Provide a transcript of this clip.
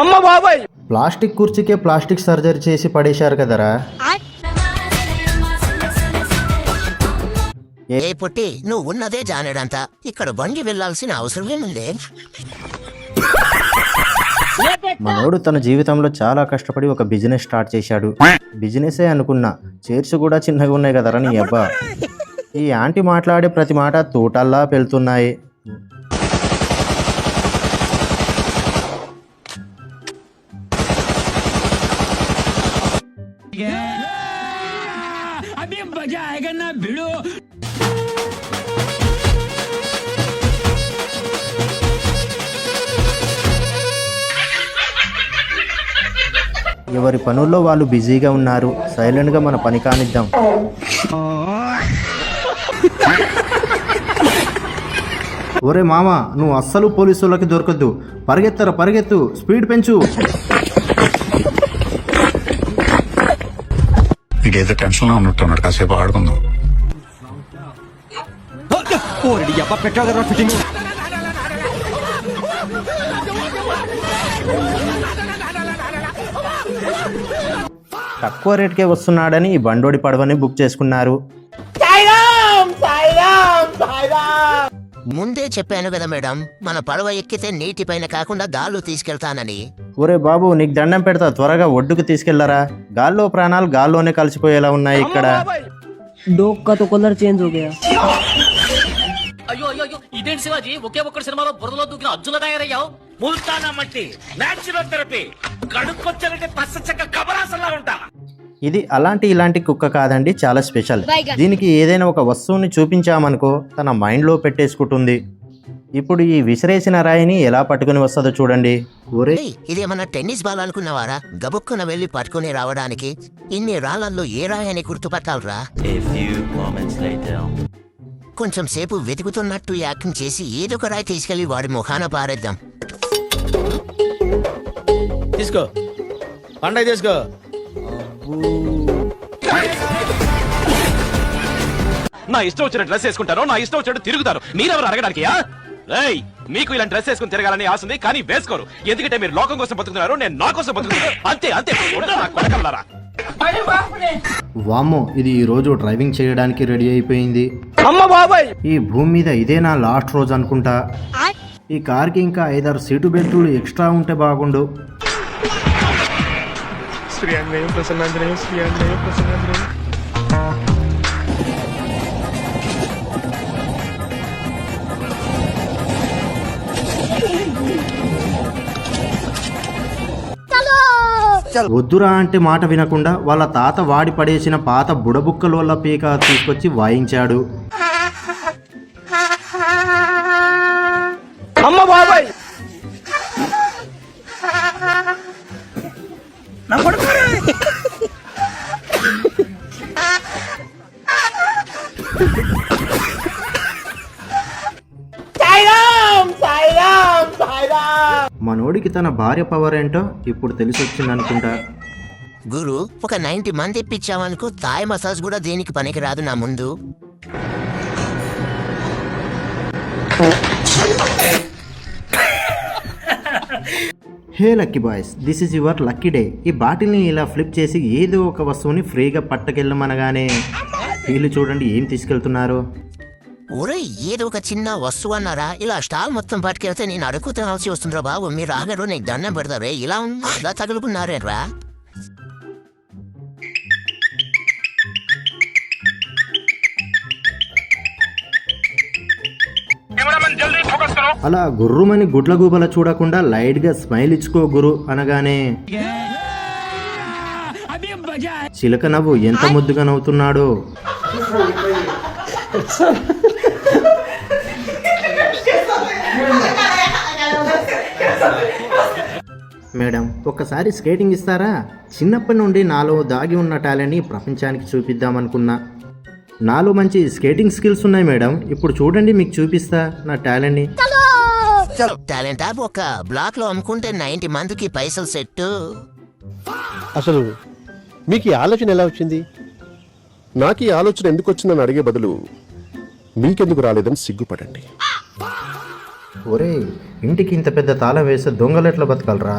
అమ్మ బాబాయ్, plastic కుర్చీకే plastic surgery చేసి పడేశారు కదరా. ఏ పుట్టి నువ్వు ఉన్నదే జానేడంతా, ఇక్కడ వంగి వెళ్లాల్సిన అవసరమేముంది? మనోడు తన జీవితంలో చాలా కష్టపడి ఒక బిజినెస్ స్టార్ట్ చేశాడు. బిజినెసే అనుకున్నా, చైర్స్ కూడా చిన్నగా ఉన్నాయి కదరా నీ అబ్బా. ఈ ఆంటీ మాట్లాడే ప్రతి మాట తోటల్లా పెళ్తున్నాయి. ఎవరి పనుల్లో వాళ్ళు బిజీగా ఉన్నారు. సైలెంట్గా మన పని కానిద్దాం. ఒరే మామ, నువ్వు అస్సలు పోలీసులకి దొరకద్దు. పరిగెత్తరా పరిగెత్తు, స్పీడ్ పెంచు. నీకేదో టెన్షన్ లో ఉన్నట్టున్నాడు, కాసేపు ఆడుకుందాం. తక్కువ రేటుకే వస్తున్నాడని ఈ బండోడి పడవని బుక్ చేసుకున్నారు. ముందే చెప్పాను కదా మేడం, మన పడవ ఎక్కితే నీటిపైన కాకుండా గాల్లో తీసుకెళ్తానని. ఒరే బాబు, నీకు దండం పెడతా, త్వరగా ఒడ్డుకు తీసుకెళ్లరా. గాల్లో ప్రాణాలు గాల్లోనే కలిసిపోయేలా ఉన్నాయి ఇక్కడ. डॉग का तो कलर चेंज हो गया. అయ్యో అయ్యో అయ్యో, ఇదేంటి శివాజీ, ఒకే ఒక్కటి సినిమాలో బురదలో దూకిన అర్జున తయారయ్యావు. ముల్తానా మట్టి నేచురల్ థెరపీ, కడుక్కొచ్చాలంటే పచ్చ చెక్క కబరాసలా ఉంటా. ఇది అలాంటి ఇలాంటి కుక్క కాదండి, చాలా స్పెషల్. దీనికి ఏదైనా ఒక వస్తువుని చూపించామనుకో తన మైండ్లో పెట్టేసుకుంటుంది. ఇప్పుడు ఈ విసిరేసిన రాయిని ఎలా పట్టుకుని వస్తుందో చూడండి. ఒరే, ఇదేమన్నా టెన్నిస్ బాల్ అనుకున్నవారా? గబుక్కున వెళ్లి పట్టుకుని రావడానికి ఇన్ని రాళ్లలో ఏ రాయని గుర్తుపట్టాలరా? కొంచెం సేపు వెతుకుతున్నట్టు యాక్టింగ్ చేసి ఏదో ఒక రాయి తీసుకెళ్లి వాడి ముఖాన పారేద్దాం. తీసుకో పండగ తీసుకో. నా ఇష్టం వచ్చిన డ్రెస్ వేసుకుంటారో, నా ఇష్టం వచ్చినట్టు తిరుగుతారు. మీరెవరు అడగడానికి? మీకు ఇలా డ్రెస్ వేసుకుని తిరగాలని ఆశ ఉంది, కానీ వేసుకోరు. ఎందుకంటే మీరు లోకం కోసం బతుకుతున్నారు, నేను నా కోసం బతుకుతున్నాను. అంతే అంతే. కొడకల్లారా. వామ్మో, ఇది ఈ రోజు డ్రైవింగ్ చేయడానికి రెడీ అయిపోయింది. అమ్మ బాబాయ్, ఈ భూమి మీద ఇదే నా లాస్ట్ రోజు అనుకుంటా. ఈ కార్కి ఇంకా 5-6 సీటు బెల్టులు ఎక్స్ట్రా ఉంటే బాగుండు. వద్దురా అంటే మాట వినకుండా వాళ్ళ తాత వాడి పడేసిన పాత బుడబుక్కలోళ్ళ పీక తీసుకొచ్చి వాయించాడు. అమ్మ బాబాయ్, మనోడికి తన భార్య పవర్ ఏంటో ఇప్పుడు తెలిసి వచ్చింది అనుకుంటా. గురు, ఒక 90 మంది ఇప్పించామనుకో, థాయ్ మసాజ్ కూడా దేనికి పనికి రాదు నా ముందు. Hey lucky boys, this is your lucky day. ఈ బాటిల్ని ఇలా ఫ్లిప్ చేసి ఏదో ఒక వస్తువుని ఫ్రీగా పట్టుకెళ్ళమనగానే వీళ్ళు చూడండి ఏం తీసుకెళ్తున్నారు. ఒరే, ఏదో ఒక చిన్న వస్తువు అన్నారా, ఇలా స్టాల్ మొత్తం పట్టుకెళ్తే నేను అడుగు తినాల్సి వస్తుందిరా బాబు. మీరు ఆగరు, నీకు దండం పెడతారే. ఇలా ఇలా తగులుకున్నారేరా? అలా గుర్రుమని గుడ్ల గూబల చూడకుండా లైట్ గా స్మైల్ ఇచ్చుకో గురు అనగానే చిలక నవ్వు ఎంత ముద్దుగా నవ్వుతున్నాడో. మేడం, ఒక్కసారి స్కేటింగ్ ఇస్తారా? చిన్నప్పటి నుండి నాలో దాగి ఉన్న టాలెంట్ని ప్రపంచానికి చూపిద్దామనుకున్నా. నాలో మంచి స్కేటింగ్ స్కిల్స్ ఉన్నాయి మేడం. ఇప్పుడు చూడండి, మీకు చూపిస్తా నా టాలెంట్ని. టాలెంట్ యాప్ ఒక బ్లాక్ లో అమ్ముకుంటే 90 మందికి పైసలు సెట్. అసలు మీకు ఈ ఆలోచన ఎలా వచ్చింది? నాకు ఈ ఆలోచన ఎందుకు వచ్చిందని అడిగే బదులు మీకెందుకు రాలేదని సిగ్గుపడండి. ఒరే, ఇంటికి ఇంత పెద్ద తాళం వేస్తే దొంగలు ఎట్లా బతకలరా?